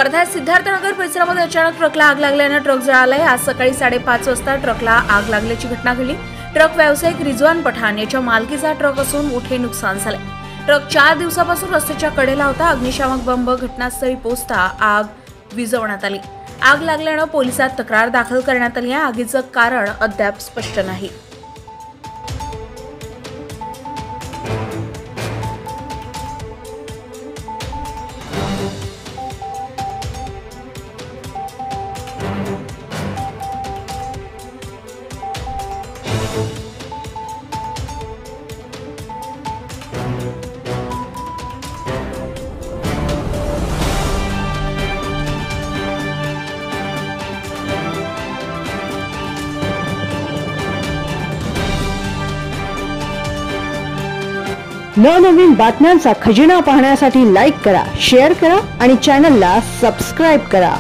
वर्धा सिद्धार्थनगर परिसरामध्ये अचानक ट्रकला आग लागल्याने ट्रक जळालाय। आज सकाळी 5:30 वाजता ट्रकला आग लागल्याची घटना घडली। ट्रक व्यावसायिक रिजवान पठाण याच्या मालकीचा ट्रक असून मोठे नुकसान झाले। ट्रक 4 दिवसापासून रस्त्याच्या कडेला होता। अग्निशामक बंब घटनास्थळी पोहोचता आग विझवण्यात आली। आग लागल्याने पोलिसात तक्रार दाखल करण्यात आली आहे। आगीचं कारण अद्याप स्पष्ट नाही। नवनवीन बातम्यांचा खजिना पाहण्यासाठी लाईक करा, शेअर करा आणि चॅनलला सबस्क्राइब करा।